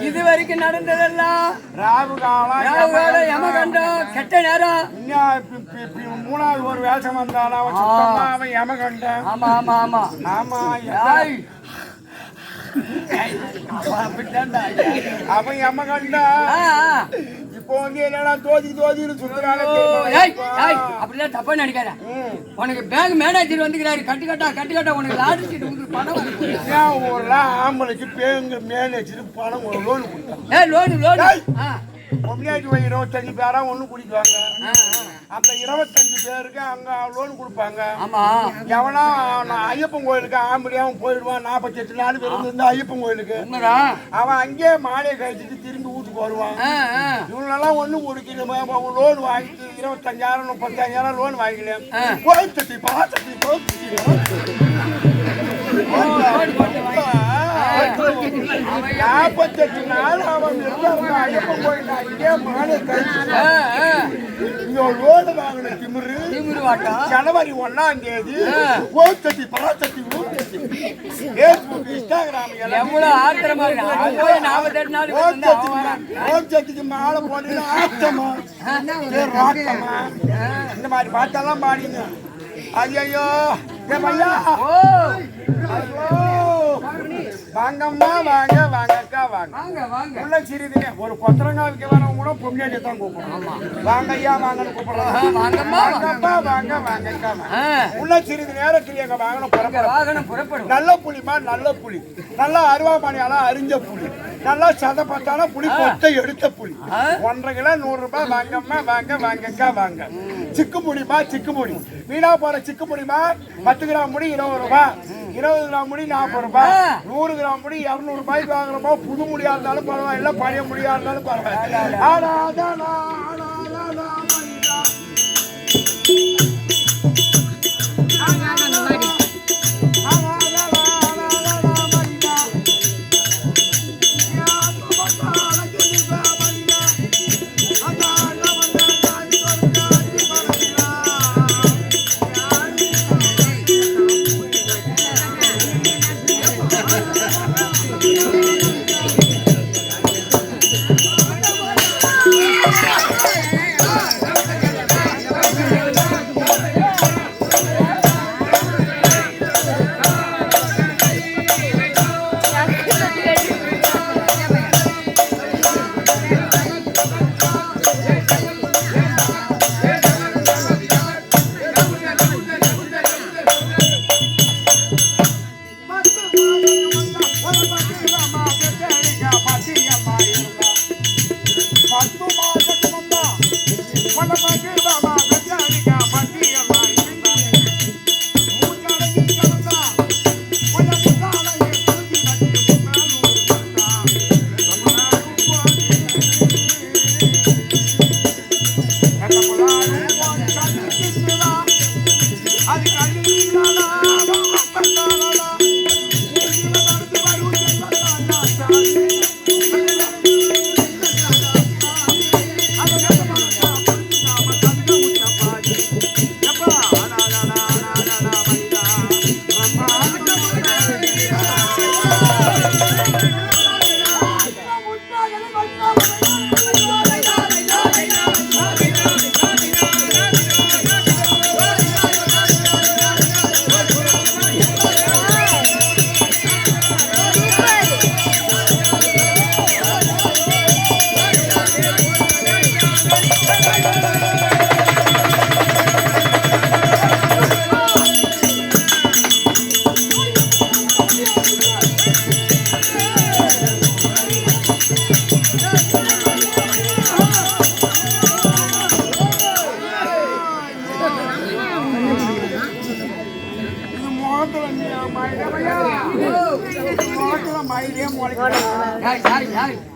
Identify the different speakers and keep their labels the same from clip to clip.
Speaker 1: இது வரைக்கும் நடந்ததெல்லாம் ராகு காலம் யமகண்டம் கெட்ட நேரம். மூணாவது ஒரு வேஷம் வந்தாலும் அவன் யமகண்டம். ஆமா ஆமா ஆமா ஆமா அவன் யமகண்டா. இப்போ வந்து என்னன்னா தோதின்னு சொல்றாங்க. அப்படிலாம் தப்பா நினைக்காத. உனக்கு பேங்க் மேனேஜர் வந்துக்கிறாரு. கட்டு கட்டா உனக்கு லாட்டரி சீட்டு பணம் ஒரு ஆம்பளைக்கு பேங்க் மேனேஜர் பணம் ஒரு லோன் கொடுத்தான். லோன் முன்னாடி 25 பேரா ஒண்ணு குடிக்குவாங்க. அந்த 25 பேருக்கு அங்க லோன் கொடுப்பாங்க. எவனா ஐயப்பன் கோயிலுக்கு ஆம்படியாவும் போயிடுவான். 48 நாலு பேர் வந்து ஐயப்பன் கோயிலுக்கு அவன் அங்கேயே மாலையை கழிச்சிட்டு திரும்பி வீட்டுக்கு வருவான். இவங்களெல்லாம் ஒண்ணு குடிக்கணுமா லோன் வாங்கிட்டு 25,000 35,000 லோன் வாங்கிக்கலாம். கோயில் தட்டி பாத்தி 48 நாள் அவன் ஐயப்பன் கோயில் அங்கே மாலை கழிச்சு லோடு வாங்கின திமிரு ஜனவரி 1ஆம் தேதி ஓத்தட்டி பராசக்தி பேஸ்புக் இன்ஸ்டாகிராம் ஓத்தட்டிக்கு மாலை போட்டு ஆத்தமா ராத்தமா இந்த மாதிரி பாட்டெல்லாம் பாடிங்க. ஐயோ ஐயா வாங்கம்மா வாங்க வாங்கக்கா வாங்க உள்ள சிறிதுங்க ஒரு கொத்தரங்காய்க்கு வரவங்க கூட பொம்மையாட்டி தான் கூப்பிடுறோம். வாங்க ஐயா வாங்கன்னு கூப்பிடுறோம். வாங்கப்பா வாங்க வாங்கக்கா உள்ள சிறிது நேரத்தில் எங்க வாகனம் புறப்படும். நல்ல புளிமா நல்ல புளி, நல்லா அருவாமணியாலாம் அரிஞ்ச புளி, நல்லா சதப்பத்தான புளி கொட்டை எடுத்த புளி 1.5 கிலோ 100 ரூபாய். வாங்கம்மா வாங்க வாங்கக்கா வாங்க. சிக்கு முடிமா சிக்கு முடி வீணா போற சிக்கு முடிமா 10 கிராம் முடி 20 ரூபாய், 20 கிராம் முடி 40 ரூபாய், 100 கிராம் முடி 200 ரூபாய்க்கு வாங்குறோமா. புது முடியா இருந்தாலும் பரவாயில்ல, பழைய முடியா இருந்தாலும் பரவாயில்ல.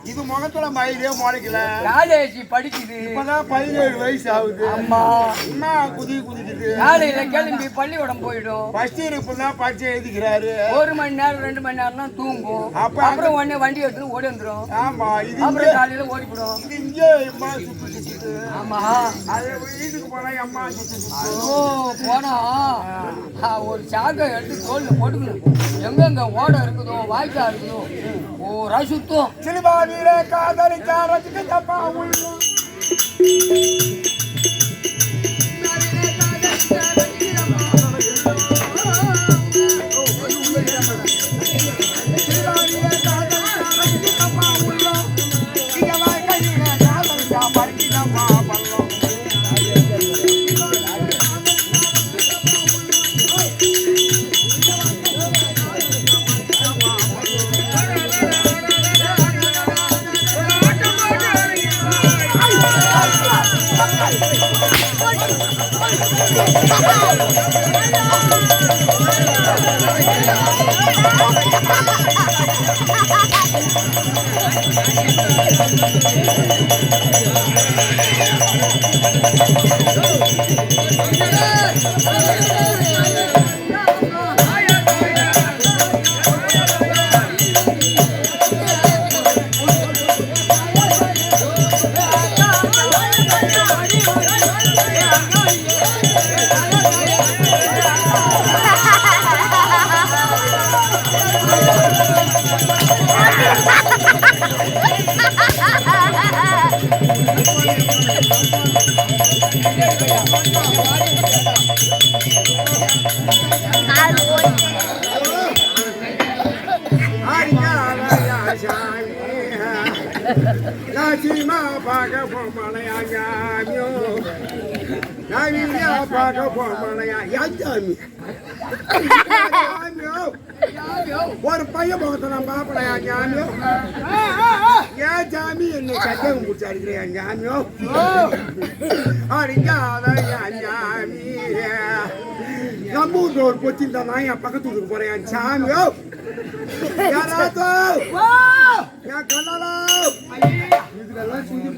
Speaker 2: இது முகத்துல மயிலே முளைக்கல.
Speaker 1: காலேஜ் படிக்குது.
Speaker 2: இப்பதான் 17 வயசு ஆகுது.
Speaker 1: அம்மா
Speaker 2: என்ன குதிக்குது.
Speaker 1: காலையில கிளம்பி பள்ளிக்கூடம் போயிடும்.
Speaker 2: ஃபர்ஸ்ட் இயர் இப்பதான் பரிச்சை எழுதிக்கிறாரு.
Speaker 1: 1 மணி நேரம் 2 மணி நேரம் தான் தூங்கும். அப்புறம் உடனே வண்டி எடுத்து ஓடி வந்துடும்.
Speaker 2: ஆமா இது
Speaker 1: அப்புறம் காலையில ஓடிவிடும்.
Speaker 2: இது இங்கே அம்மா சுத்து.
Speaker 1: ஆமா
Speaker 2: அது வீட்டுக்கு போனா அம்மா சுத்து.
Speaker 1: போனா ஒரு சாக்கை எடுத்து தோல்ல போட்டுக்கணும். எங்கெங்க ஓட இருக்குதோ வாய்க்கா இருக்குதோ ஓரா சுத்தம்.
Speaker 2: சிறுபானியில காதலிக்காரத்துக்கு தப்பா உள்ளோம். ஒரு பையன் முகத்தை நான் பாப்பலையா ஞானியோ? ஏன் ஜாமி என்ன சட்டம் முடிச்சு அடிக்கிறியா ஞானியோ? அடிக்காத ஞாமி நம்ம வீட்டுல ஒரு பொச்சின் தான் என் பக்கத்து வீட்டுக்கு போறேன் சாமியோ. யாராத்தோ என் கண்ணாலோ இதுக்கெல்லாம் சுண்டி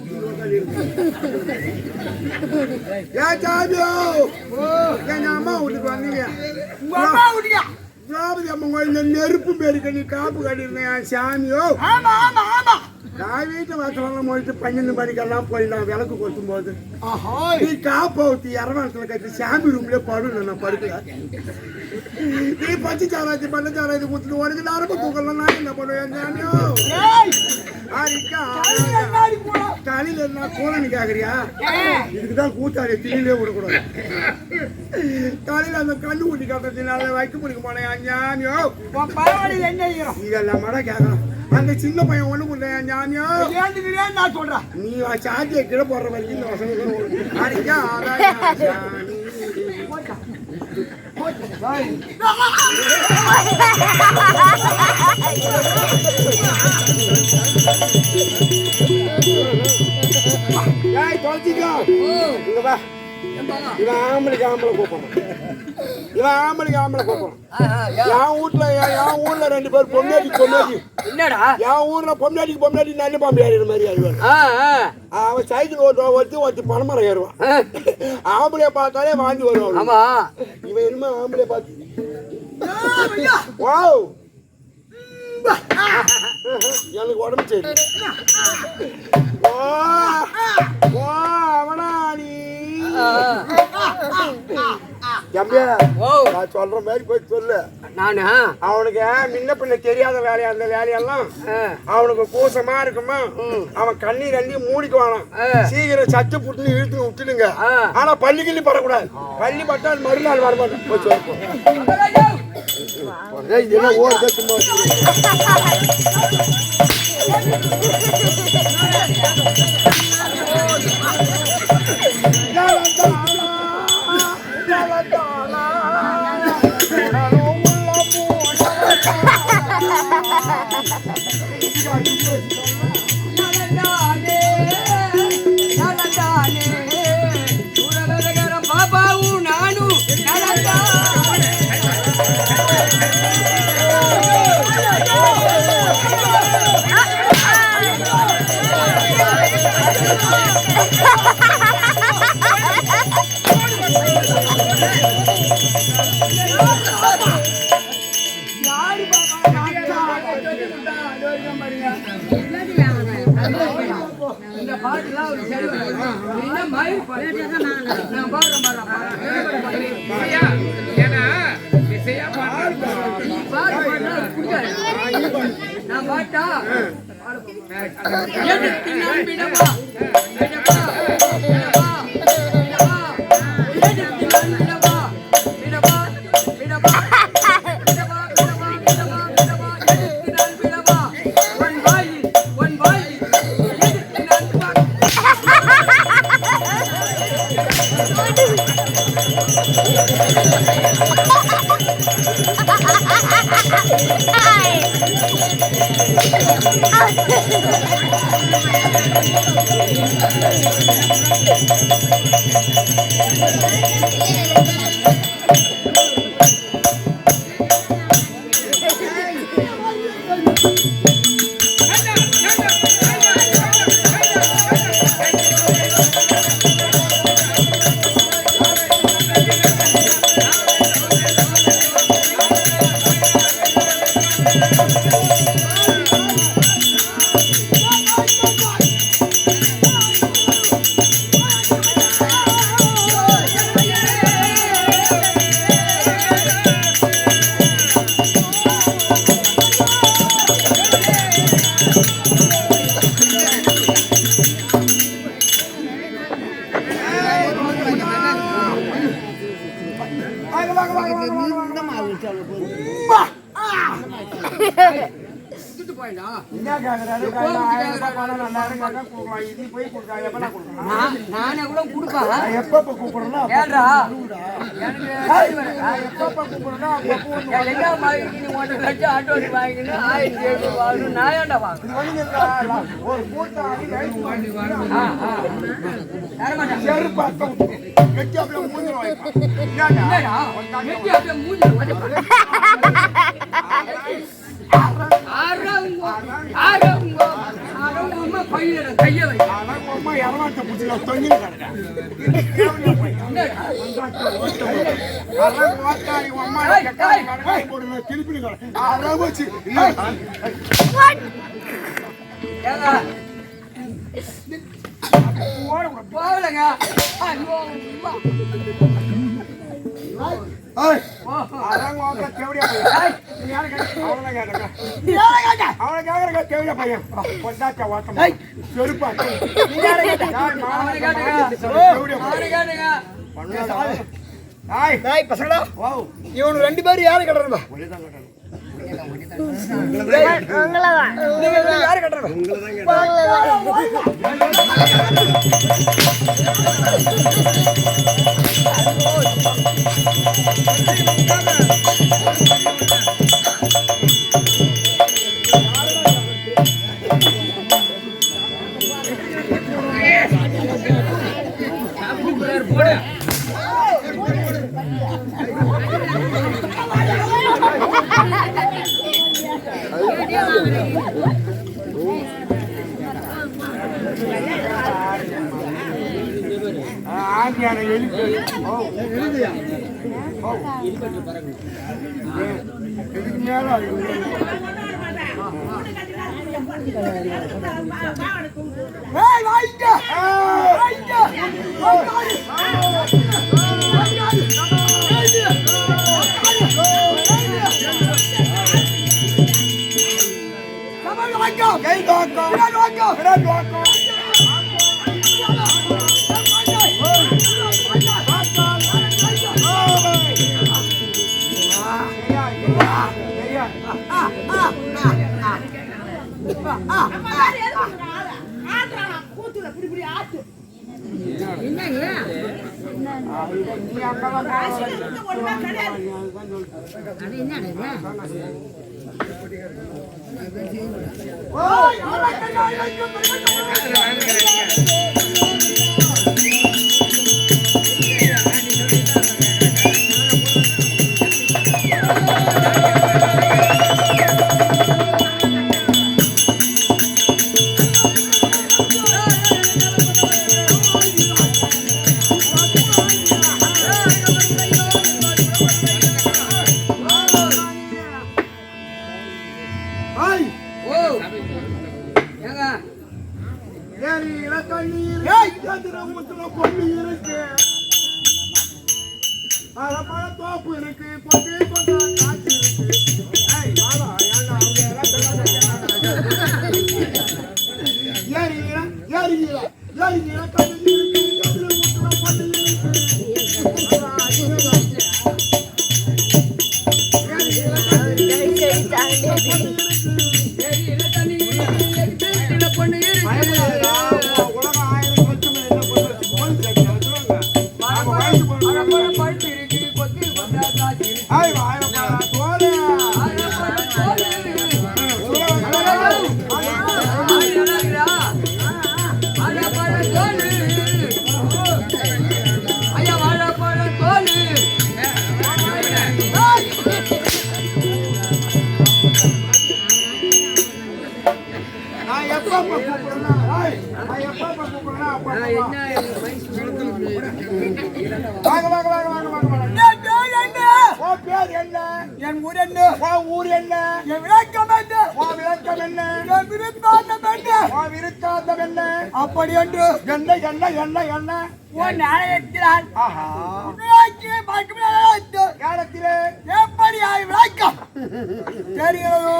Speaker 2: ஏன் சாமியோ என் அம்மா வீட்டுக்கு வந்தீங்க. திரௌபதி அம்மா கோயில் நெருப்பு பேருக்கு நீ காப்பு கட்டிருந்தேன் சாமியோ. நான் வீட்டு வாசலாம் போயிட்டு 12 மணிக்கெல்லாம் போயிடலாம் விளக்கு கொத்தும் போது நீ காப்பை ஊற்றி இரவாரத்தில் கட்டி சாமி ரூம்லேயே படுல நான் படுக்கல. நீ பச்சை சாராத்தி பண்ண சாராத்தி ஊற்றிட்டு உனக்கு நரம்பு தூக்கலாம் நான் என்ன பண்ணுவேன் சாமியோ? காலையில் என்ன கோலன்னு கேட்குறியா? இதுக்குதான் கூத்தாடி திணிலே விடக்கூடாது. காலையில் அந்த கண்ணு ஊட்டி காட்டுறதுனால வைக்க முடிக்க மாட்டேன் ஞானியோ. இதெல்லாம் மட கேட்கலாம். அந்த சின்ன பையன் ஒண்ணு முடியல ஞானியோ. நான் சொல்றேன் நீ சாத்தியை கீழே போடுற வரைக்கும் இந்த வசனம் அடிக்கா. தொலைச்சிக்கோ இங்க வா. இவன் ஆம்பளைக்கு ஆம்பளை கூப்பிடணும். இவன் ஆம்பளைக்கு ஆம்பளை கூப்பிடணும். என் வீட்டுல என் ஊர்ல 2 பேர் பொம்னாடி என்னடா என் ஊர்ல பொம்னாடி நல்ல பாம்பு ஏறிற மாதிரி ஆயிடுவான். அவன் சைக்கிள் ஒருத்தி பணமரம் ஏறுவான். ஆம்பளைய பார்த்தாலே வாங்கி வருவான். ஆமா இவன் என்னமோ ஆம்பளைய பார்த்து எனக்கு உடம்பு சரி அவனா நீ நான் சொல்ற மாதிரி போய் சொல்லு. நானு அவனுக்கு முன்ன பின்ன தெரியாத வேலையா அந்த வேலையெல்லாம் அவனுக்கு கூசமா இருக்குமா அவன் கண்ணீர் அள்ளி மூடிக்குவானாம். சீக்கிரம் சத்து புட்டு இழுத்து விட்டுடுங்க. ஆனா பள்ளிக்கிள்ளி படக்கூடாது. பள்ளி பட்டா மறுநாள் வரமாட்டேன் போய் சொல்லுவோம். இதெல்லாம் ஓடுத சும்மா பாபாவும் நானும்
Speaker 1: இந்த பாட்டுலாம் ஒரு சரி என்ன மயில் பாட்டு நான் பாடுறேன் ஏன்னா நான் பாட்டா எடுத்து நான் விடவா நானே கூட கொடுப்பேன் எப்ப கூப்பிடுறா ஆட்டோ வாங்கிக்கணும் 1700 வாங்கணும் நான் ஏன்டா கைய போகலங்க
Speaker 2: இவனு 2 பேரும் யாரு கட்டுறா யாரு கட்டுறா ஆய்
Speaker 1: ஓ ஏங்க
Speaker 2: ஏரியில தண்ணீர் எதிரமுத்துல பொண்ணு இருக்கு அழகான தோப்பு இருக்கு கொண்டு கொண்டா காட்சி இருக்கு ஏய் வாடா ஏன்டா அவங்க எல்லாம் ஏரியில தண்ணீர் இருக்கு எதிரமுத்துல பொண்ணு என் ஊர் என்ன ஊர் என்ன என் விளக்கம் என்ன விளக்கம் என்ன என் விருத்தாந்தம் என்ன விருத்தாந்தம் என்ன அப்படி என்று என்ன என்ன என்ன என்ன உன் நாயகத்தினால் காலத்திலே எப்படி விளக்கம் தெரிகிறதோ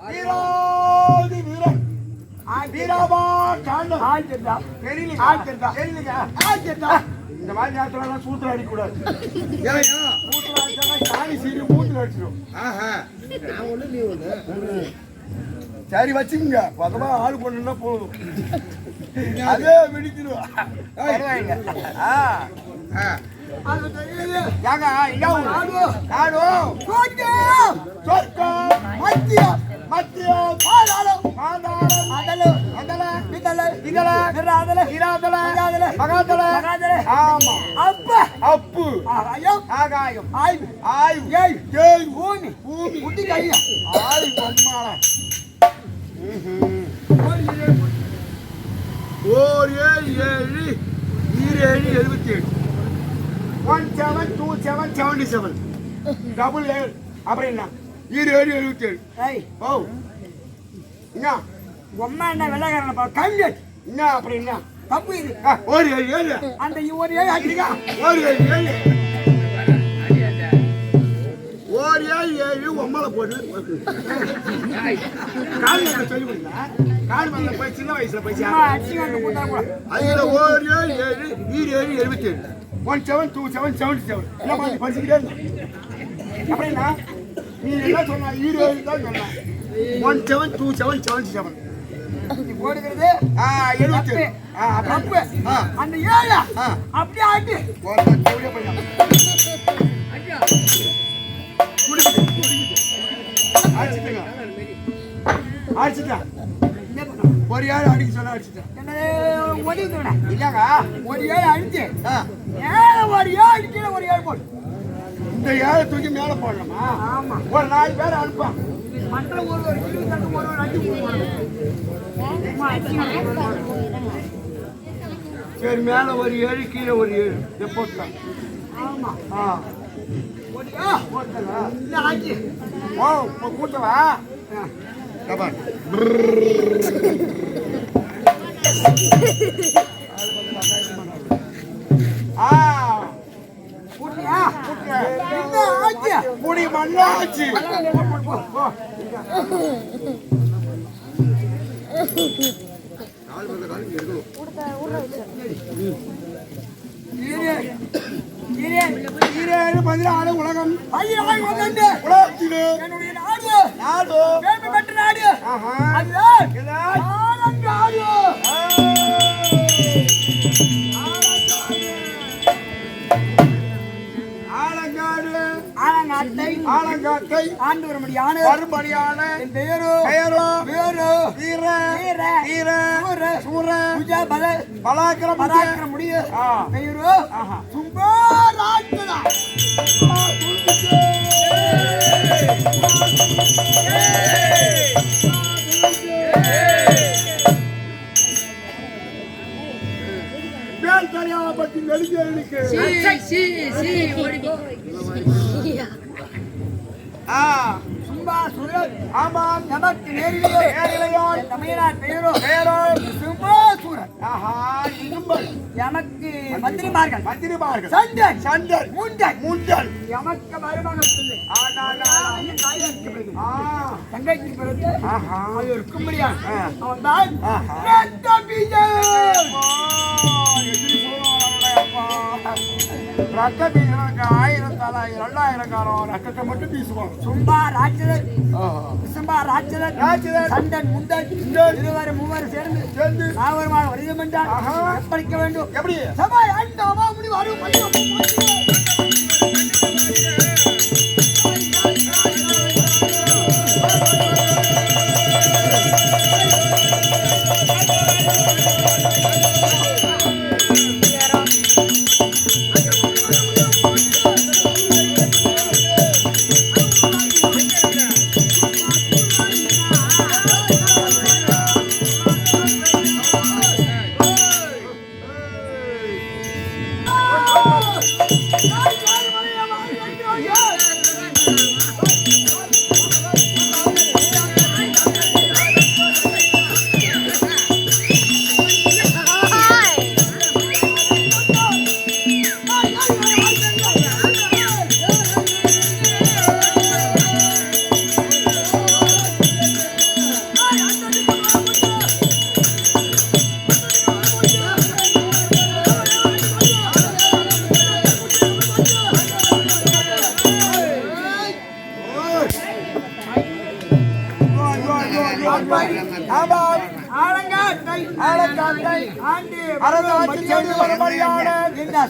Speaker 2: வீராதி வீரன் வீராபா சாண்டு ஆச்சா தெரியல ஆச்சா தெரியல ஆச்சா இந்த மாதிரி நேரத்துல சூத்திர அடிக்க கூடாது சூத்திர அடிச்சா சாணி சீனி மூத்துல அடிச்சிடும் நான் ஒண்ணு நீ ஒண்ணு சரி வச்சுங்க பதமா ஆள் கொண்டுன்னா போதும் அதே வெடிச்சிடும் அப்பு ஆகாயம் ஆய்வு ஆய்வு பூமி பூமி குட்டி கையா ஆய்வு பொம்மாள ஓர் 7 7 77 1727 டபுள் 7 அப்புறம் என்ன 7 77 ஓ என்ன உம்மா என்ன வெள்ளக்காரன பா கம்மியட் என்ன அப்புறம் என்ன தப்பு இது ஒரு 7 அந்த ஒரு 7 அடிங்க ஒரு 7 ஒரு 7 உம்மல போடு கால் சொல்லி கொடுங்க கால் மேல போய் சின்ன வயசுல போய் அடிங்க போட்டா கூட அதுல ஒரு 7 77 1727 என்ன பாத்து படிச்சிட்டே அப்படினா நீ என்ன சொன்னா 20 தான் சொன்னா 1727 நீ போடுறது 70 தப்பு அந்த 7 அப்படியே ஆட்டு போறத அப்படியே பண்ணு ஐயா குடிங்க அடிச்சிட்டா ஒரு 7 அடிக்க சொன்னா அடிச்சிட்டா என்ன ஒடிதுடா இல்லங்க ஒரு 7 அடிச்சு ஒரு 7 அடிக்கல ஒரு 7 போடு இந்த 7 தூக்கி மேல போடலாமா ஆமா ஒரு 4 பேர் அனுப்பா மற்ற ஒரு கிலோ தட்டு ஒரு அடி போடுங்க சரி மேல ஒரு 7 கீழே ஒரு 7 போட்டா ஆமா ஓடியா போட்டா இல்ல ஆச்சி ஓ கூட்டவா கபா கூட்டியா கூட்டியா இந்த ஆச்சி முடி மண்ணாச்சி கால் வந்த கால் எடுக்கணும் உலகம் உலகத்திலே என்னுடைய நாடு நாடு வேம்பு பெற்ற நாடு ஆலங்காட்டை ஆண்டு வரும்படியான பெயரோ வீர சூர பலாக்கிரம் முடிய பெயரோ சும்பராஜனா பத்தி நெடுக்கு
Speaker 1: சும்பா சுரன்
Speaker 2: ஆமாம்
Speaker 1: நமக்கு நேரிலையோன் தமிழர் பெயரோ சும்பா சுரன்
Speaker 2: இடும்பல்
Speaker 1: எமக்கு மந்திரிமார்கள்
Speaker 2: சண்டர்
Speaker 1: சண்டர்
Speaker 2: முண்டல் முண்டல்
Speaker 1: எமக்கு மருமகன் பிள்ளை தங்கைக்கு பிறகு அது இருக்கும்படியான் அவன் தான்
Speaker 2: ரத்த பீசனுக்கு 1000 தலா 2000 காரம் ரத்தத்தை மட்டும் பீசுவான்.
Speaker 1: சும்பா ராட்சதன் சும்பா ராட்சதன் சண்டன் முண்டன் இருவரும் மூவரும் சேர்ந்து நாவரமாக வடிவம் என்றால் படிக்க வேண்டும்.
Speaker 2: எப்படி
Speaker 1: சபாய் அண்டமா முடி வரும்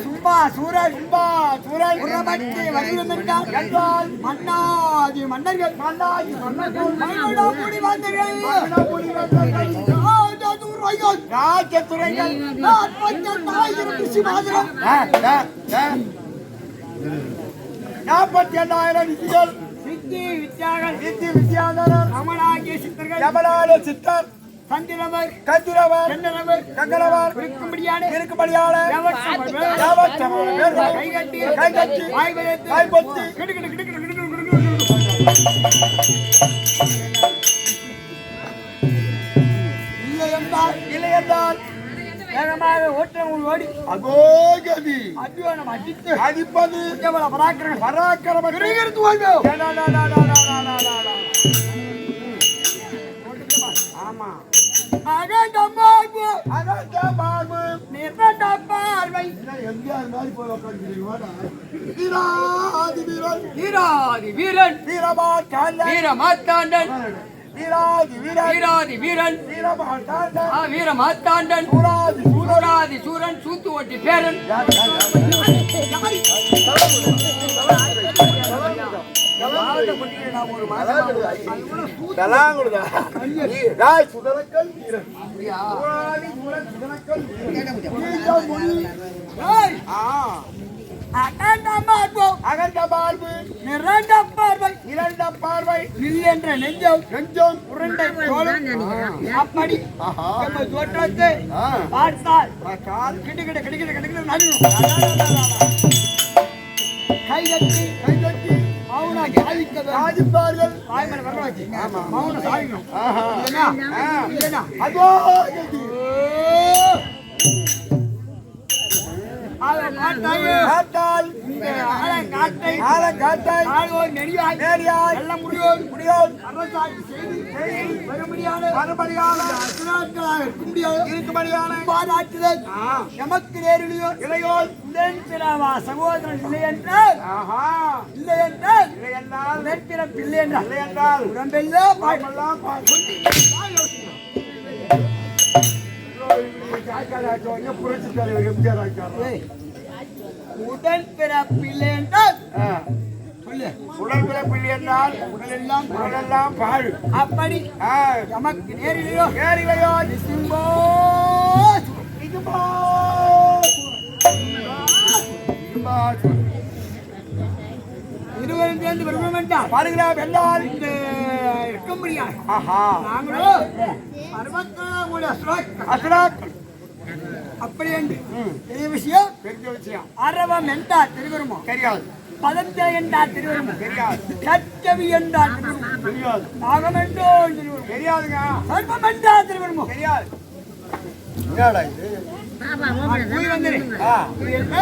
Speaker 1: சும்பா சூரன் மன்னாதி மன்னர்கள்
Speaker 2: நாற்பத்தி 8,000 நிதிகள்
Speaker 1: சித்தி வித்யாதரர் யமனாகிய சித்தர் கந்திரவர் கங்கரவர் இருக்கும்படியான கைகட்டி வாய்பொத்தி இல்லை என்றால் வேகமாக ஓட்டம் ஓடி அகோகதி அடிவானம் அடித்து அடிப்பது பராக்கிரம ஆமா அகண்ட பார்வை நிறண்ட பார்வை எம்ஜிஆர் மாதிரி போய் உட்கார்ந்திருக்கீங்க. வீராதி வீரன் வீரமாத்தாண்டன் வீராதி வீரன் வீரமாத்தாண்டன் சூராதி சூரன் சூத்து ஓட்டி பேரன் அகண்ட பார்வை இரண்ட பார்வை என்ற நெஞ்சம் உருண்டை அப்படி தோற்றத்தை பார்த்தால் கிட்டு கைகட்டி மௌனாகி சாதிப்பார்கள் மௌன சாதிக்கணும். எமக்கு நேரிலையோ இளையோர் சகோதரன் இல்லை என்றால் பிள்ளை என்றால் உடம்பெல்லாம் உடன் பிறப்பில்லை என்றால் உடன்பிறப்பில்லை என்றால் உடலெல்லாம் பாழ். அப்படி நமக்கு நேரிலையோ இருவரும் சேர்ந்து வருவோம் என்றால் பாருங்களா எல்லாரும் இந்த இருக்க முடியாது. நாங்களும் அப்படி என்று பெரிய விஷயம் அரவம் என்றால் தெரியுமா? தெரியாது. பதத்தை என்றால் திருவரும்பு
Speaker 2: தெரியாது.
Speaker 1: கற்கவி என்றால் திருவரும்பு
Speaker 2: தெரியாது.
Speaker 1: நாகம் என்றோ திருவரும்பு
Speaker 2: தெரியாதுங்க.
Speaker 1: சர்வம் என்றால் திருவரும்பு
Speaker 2: தெரியாது. என்னடா இது?
Speaker 1: குறி வந்துரு.
Speaker 2: ஆ.
Speaker 1: இது என்ன?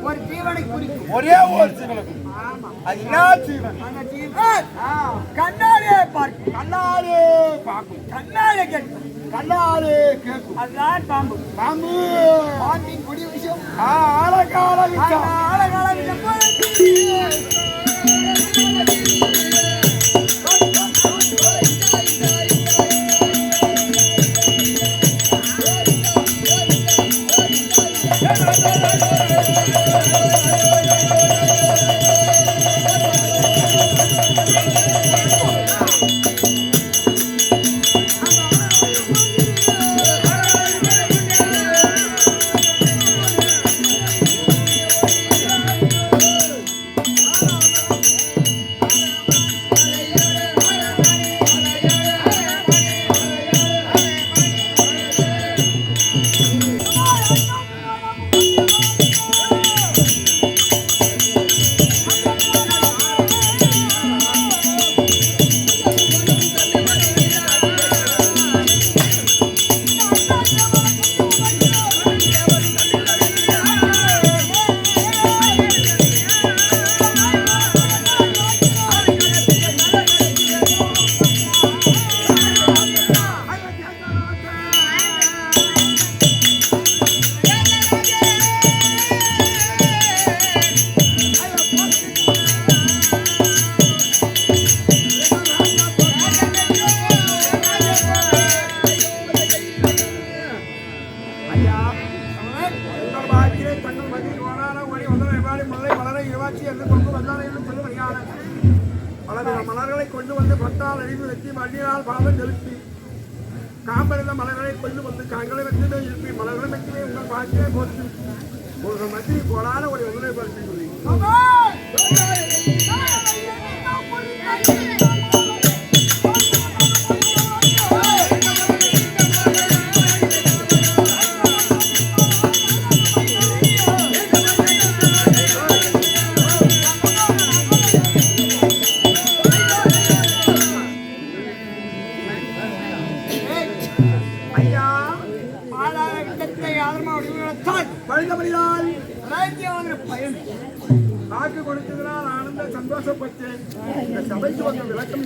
Speaker 1: ஒரு ஜீவனை குறிக்கும்.
Speaker 2: ஒரே ஒரு ஜீவனுக்கு. அது என்ன ஜீவன்?
Speaker 1: அந்த ஜீவன் கண்ணாலே பார்க்கும்.
Speaker 2: கண்ணாலே பார்க்கும்.
Speaker 1: கண்ணாலே கேட்கும்.
Speaker 2: கண்ணாலே கேட்கும்.
Speaker 1: அதுதான் பாம்பு.
Speaker 2: பாம்பு.
Speaker 1: பாம்பின் குடி விஷயம்.
Speaker 2: ஆழகால விஷம்.
Speaker 1: ஆழகால விஷயம்.
Speaker 2: மலர்களை கொண்டு வந்து பட்டால் அழிவு வெட்டி மண்ணினால் பாதம் செலுத்தி காம்பறிந்த மலர்களை கொண்டு வந்து கண்களை வெற்றிலே இருப்பி மலர்களை வெற்றிலே உங்கள் பாக்கிலே போட்டு ஒரு மத்திய கோடான ஒரு ஒன்றை பற்றி சொல்லி வாக்கு கொடுத்ததனால் ஆனந்த சந்தோஷப்பட்டேன். இந்த சபைக்கு வந்த விளக்கம்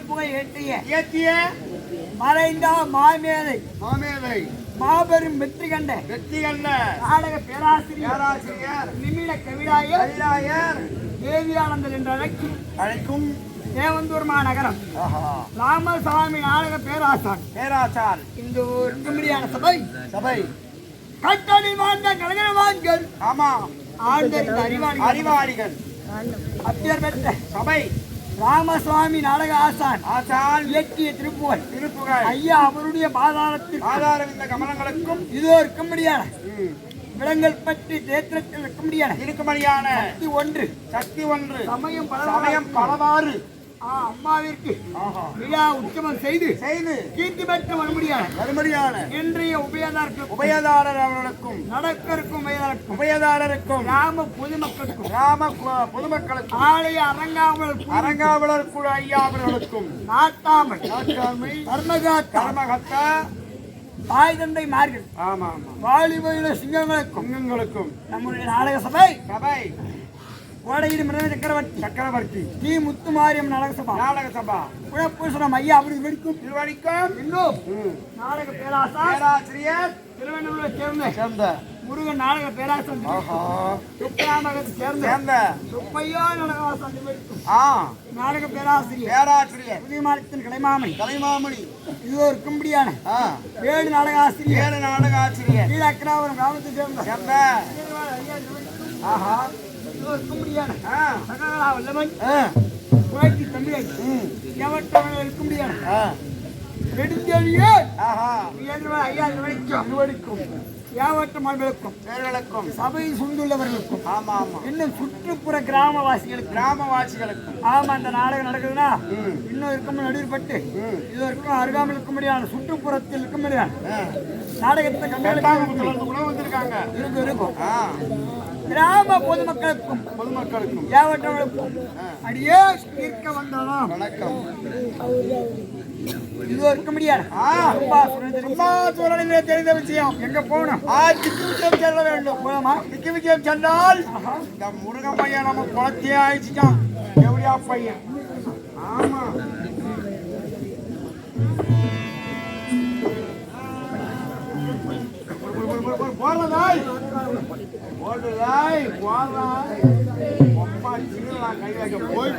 Speaker 1: திருப்புகை ஏற்றிய மறைந்த மாமேதை மாபெரும் வெற்றி கண்ட நாடக பேராசிரியர் நிமிட கவிராயர் தேவியானந்தர் என்று அழைக்கும் தேவந்தூர் மாநகரம் ராமசாமி நாடக பேராசான் இந்த ஒரு கும்பிடியான சபை கட்டளை வாழ்ந்த கலைஞர்வான்கள் ஆண்டறிந்த அறிவாளிகள் அப்பேர் பெற்ற சபை ராமசுவாமி நாடக ஆசான் இயற்றிய திருப்புகழ் ஐயா அவருடைய பாதாரம் இந்த கமலங்களுக்கும் இது ஒரு கும்பிடியான விலங்கல் பற்றி தேத்திரத்தில் இருக்கும்படியான சக்தி ஒன்று சமயம் பலவாறு அம்மாவிற்கு விழா உற்சவம் செய்து கீர்த்தி பெற்று வரும்படியான இன்றைய உபயதாரர் அவர்களுக்கும் நடக்கருக்கும் உபயதாரருக்கும் கிராம பொதுமக்களுக்கும் ஆலய அரங்காவலர் குழு ஐயா அவர்களுக்கும் நாட்டாமை கர்மகத்த தாய் தந்தை மார்கள் வாலிப சிங்கங்களுக்கும் நம்முடைய நாடக சபை கோடையில் மிருக சக்கரவர்த்தி டி முத்துமாரியம் நாடக சபா குழப்பூசணம் ஐயா அப்படி திருவடிக்கும் இன்னும் நாடக பேராசிரியர் திருவண்ணூரை சேர்ந்த முருகன் நாடக பேராசிரியர் சுப்பராமகத்தை சேர்ந்த சுப்பையா நாடக பேராசிரியர் புதிய மாநிலத்தின் கலைமாமணி இது ஒரு கும்பிடியான ஏழு நாடக ஆசிரியர் கீழக்கராபுரம் கிராமத்தை சேர்ந்த சபை சுண்டுள்ளவர்களுக்கும் இன்னும் சுற்றுப்புற கிராமவாசிகளுக்கும் அந்த நாடகம் நடக்குதுன்னா இன்னும் இருக்கும் நடுவிற்பட்டு இது இருக்கும் அருகாமல் இருக்க முடியாது சுற்றுப்புறத்தில் இருக்க முடியாது நாடகத்தை வந்திருக்காங்க இருக்கும் கிராம பொதுமக்களுக்கும் ஏவற்றவர்களுக்கும் அடியே தீர்க்க வந்தாலும் வணக்கம் இது இருக்க முடியாது தெரிந்த விஷயம் எங்க போகணும் திக்கு விஜயம் செல்ல வேண்டும் போலாமா திக்கு விஜயம் சென்றால் இந்த முருகன் பையன் நம்ம குளத்தையே ஆயிடுச்சுட்டான் எப்படியா பையன் ஆமா போறதாய் அம்மா சின்னலாம் கை வைக்க போய்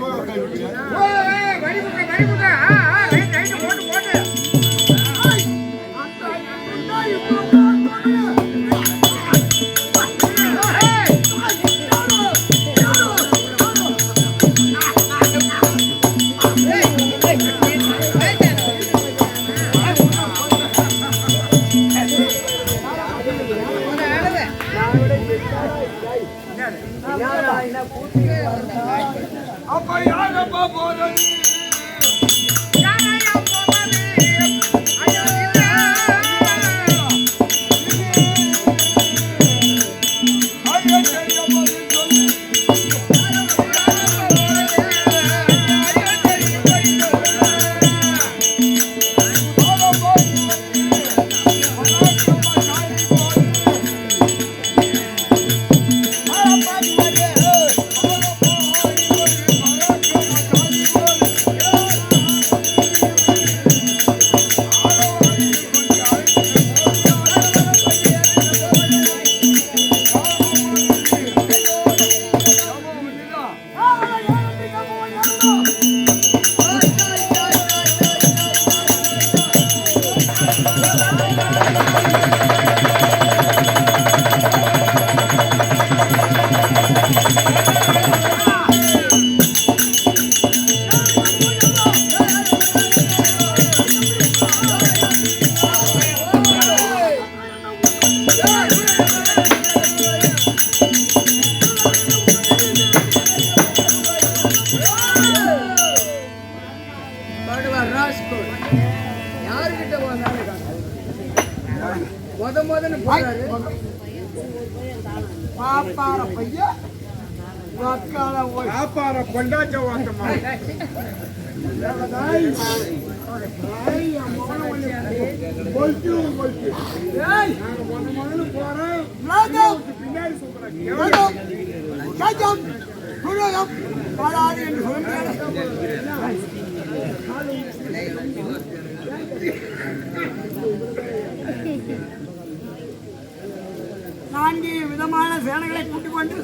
Speaker 3: 4 விதமான சேனைகளை கூட்டிக் கொண்டு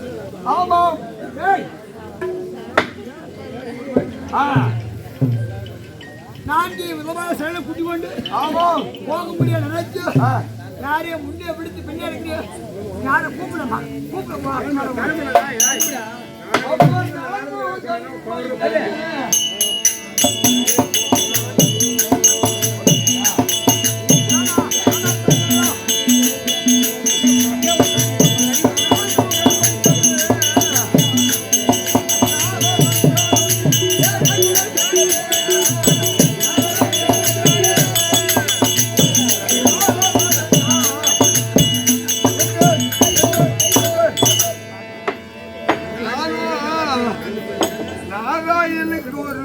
Speaker 2: ஆமாம். ஏய்.
Speaker 3: 4 விதமான சேனைகளை கூட்டிக் கொண்டு
Speaker 2: ஆமாம்.
Speaker 3: போக முடியாது நினைச்சு யாரையும் முன்னே பிடித்து பின்னே இருக்கிற யாரை கூப்பிடமா கூப்பிடமா
Speaker 2: நாராயணுக்கு ஒரு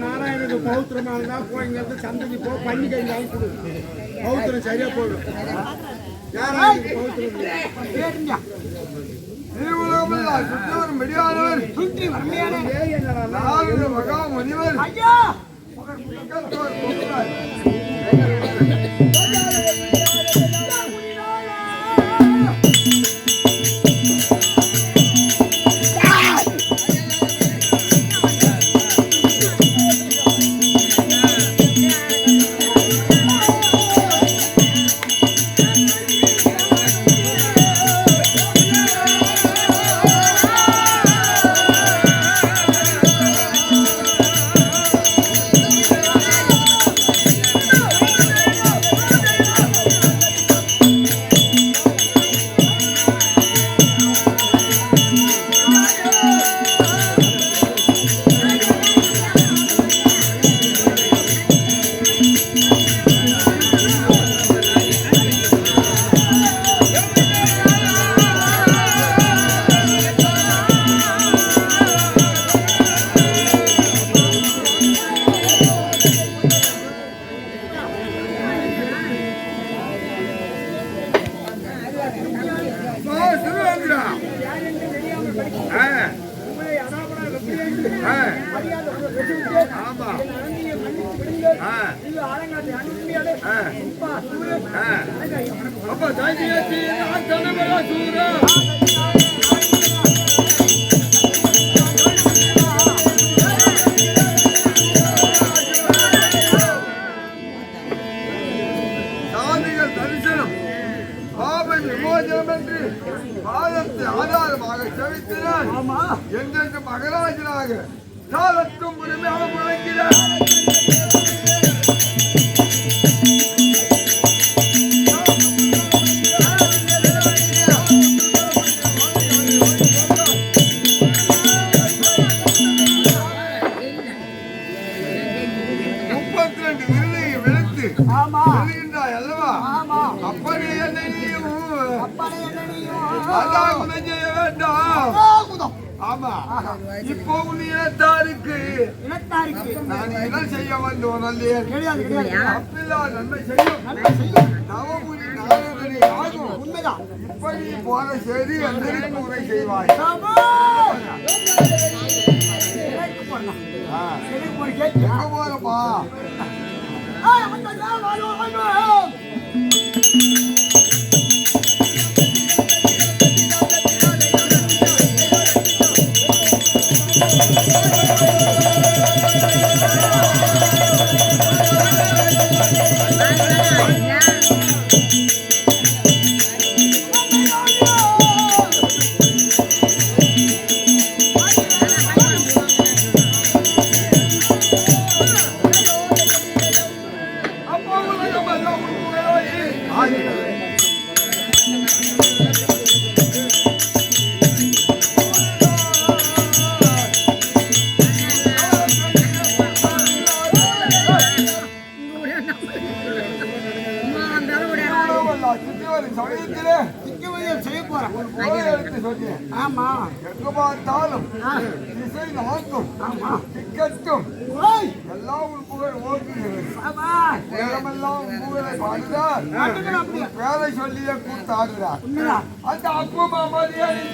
Speaker 2: நாராயணுக்கு பௌத்திரமா இருந்தா போய் இங்க இருந்து சந்தைக்கு போ பண்ணி கை வாங்கி கொடு. பௌத்திரம் சரியா போயிடும். நாராயணுக்கு பௌத்திரம் மெடியானவர்
Speaker 3: சுற்றி வரலையான
Speaker 2: மகா முனிவர்
Speaker 3: ஐயா
Speaker 2: தரிசனம் பாவன் விமோசனம் என்று பாதத்தை ஆதாரமாக செலுத்தினார். என்றென்று மகராஜனாக காலத்தும் உரிமையாக முழங்கினார். அல்லவா அப்படி என்னையும் அதான் செய்ய வேண்டாம். ஆமா இப்போ இனத்தாருக்கு நான் இனம் செய்ய வந்தோம் அல்லையா அப்படில்லா நன்மை செய்யும் நவமுனி நாரதனை ஆகும் உண்மைதான். இப்படி போற செய்தி எந்த முறை செய்வாய் எங்க போறப்பா பார்த்தாலும் திசை நான்கும் திக்கட்டும் எல்லாம் புகழ் ஓட்டுகிறது. நேரமெல்லாம் புகழை பாடுகிறார். வேலை சொல்லிய கூத்தாடுகிறார். அந்த அப்புமா மரியாதை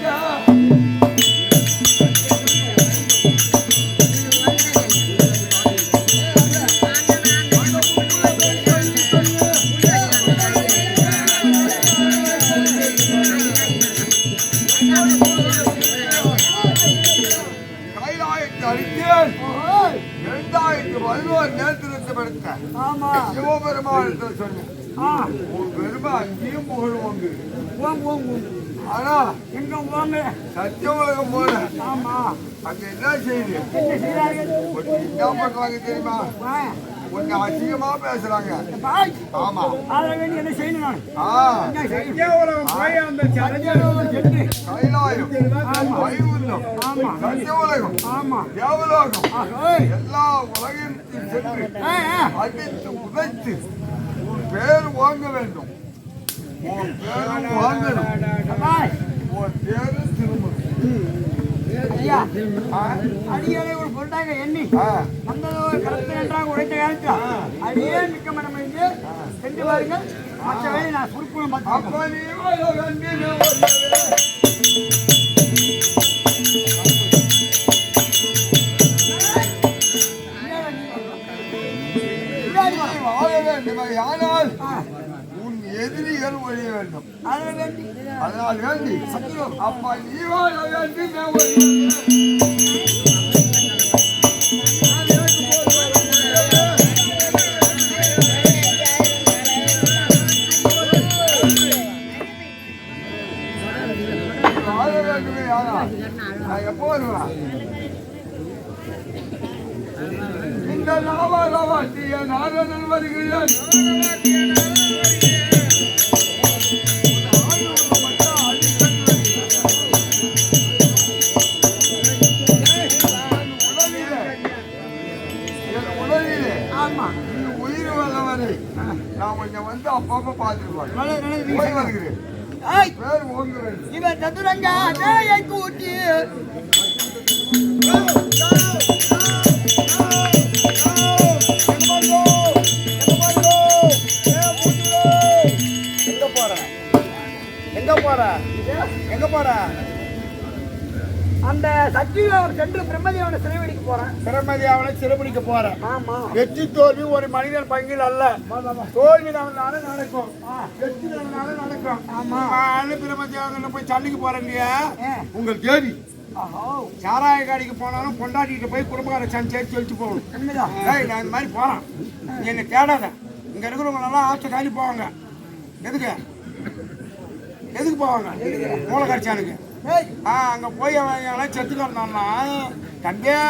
Speaker 2: சிவபெருமானத்தில் சொன்னேன் உன் பெருமை அங்கேயும் புகழ் வாங்கு. ஆனா
Speaker 3: எங்க வாங்க
Speaker 2: சத்திய உலகம் போல
Speaker 3: ஆமா
Speaker 2: அங்க என்ன செய்யுது?
Speaker 3: என்ன செய்றாங்க?
Speaker 2: என்ன பண்றாங்க தெரியுமா? உன்னை அசிங்கமா பேசுறாங்க. ஆமா
Speaker 3: ஆள வேண்டி என்ன செய்யணும் நான்? என்ன செய்யணும்?
Speaker 2: சத்தியவலகம் போய் அந்த
Speaker 3: சத்தியவலகம் சென்று
Speaker 2: கைலாயம் வைகுண்டம் சத்தியவலகம் தேவலோகம் எல்லா உலகத்தையும் சென்று அடித்து உதைத்து உன் பேர் வாங்க வேண்டும். உன் பேரும் வாங்கணும். உன் பேரும் திரும்பணும்.
Speaker 3: ஐயா அடியாரை ஒரு பொருட்டாக எண்ணி வந்ததோ கருத்து நன்றாக உழைத்த காலத்தில் அடியே மிக்க மனம் இருந்து சென்று பாருங்கள். மற்ற வேலை நான் சுருக்குள்ள
Speaker 2: ஆனால் உன் எதிரிகள் ஒழிய வேண்டும். அதனால் வேண்டி அப்பா நீ வாழ வேண்டும். எப்போ வருவேன்? இந்த லாவாட்டிய நாரதன் வருகிறேன். உயிர் வல்லவரை நான் கொஞ்சம் வந்து அப்பப்ப பார்த்துருவாங்க. போய் வருகிறேன். பேர் ஓங்குவேன்.
Speaker 3: இவன் சதுரங்க கூட்டி
Speaker 2: எங்க போற?
Speaker 3: அந்த சக்தியை சென்று பிரம்மதேவனை சிறைபிடிக்க போறேன்.
Speaker 2: பிரம்மதேவனை சிறைபிடிக்க போறேன்.
Speaker 3: ஆமா
Speaker 2: வெற்றி தோல்வி ஒரு மனிதன் பங்கில் அல்ல. தோல்வி நம்மளால நடக்கும், வெற்றி நம்மளால நடக்கும்.
Speaker 3: ஆமா
Speaker 2: பிரம்மதேவன் போய் சண்டைக்கு போறேன் இல்லையா? உங்கள் தேவி சாராய காடிக்கு போனாலும் கொண்டாடிட்டு போய் குடும்பக்கார சேர்த்து வச்சு போகணும். நான் இந்த மாதிரி போறேன், நீ என்னை தேடாத. இங்க இருக்கிறவங்க எல்லாம் ஆற்ற காலி போவாங்க. எதுக்கு போவாங்க? மூளை கடிச்சானுக்கு. அங்க போய் அவன் செத்து கிடந்தான்னா தம்பியா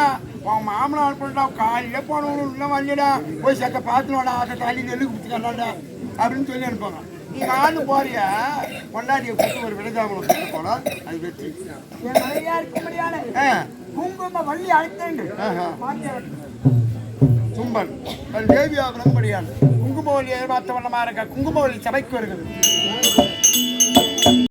Speaker 2: உன் மாமனார் பண்ணிட்டா காலையில போனவங்களும் இல்லை வரலடா, போய் செத்த பார்த்துனோடா அதை தள்ளி நெல்லு குடிச்சுக்கலாம்டா அப்படின்னு சொல்லி அனுப்பாங்க. நீ நானும் போறிய கொண்டாடிய கூட்டு ஒரு விளையாடுகளும் கூட்டு போனா அது வெற்றி.
Speaker 3: குங்கும வள்ளி அழைத்தேன்
Speaker 2: தும்பன் தேவி ஆகணும் முடியாது. குங்குமவல்லி எதிர்பார்த்த வண்ணமா இருக்க குங்குமவல்லி சபைக்கு வருகிறது.